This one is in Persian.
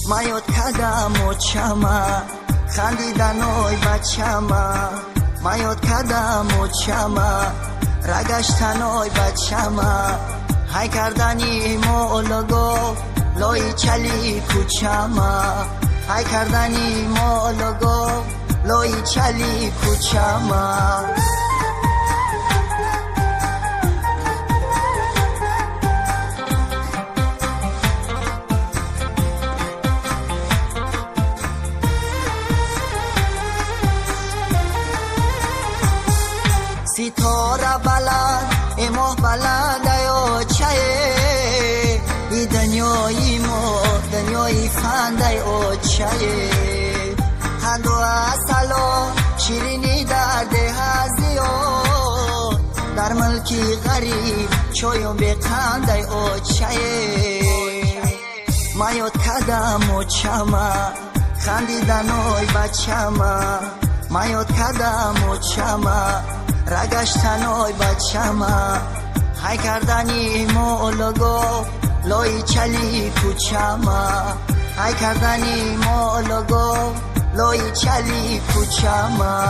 ما یاد کردم مچما خندیدن اوی بچما ما یاد کردم مچما رگشتن اوی بچما های کردنی مولگو لوی چلی کوچما های کردنی مولگو لوی چلی کوچما ستاره بلند اماه بلند ایو چایه ای دنیای ما دنیای فندای او چایه هندو اصلو شیرینی در ده هزیو در ملکی غریب چویم به قندای او چایه ما یاد کردم مچما خندیدن اوی بچما ما یاد کردم مچما رگشتن اوی بچما های کردنی مولگو لوی چلی کوچما های کردنی مولگو لوی چلی کوچما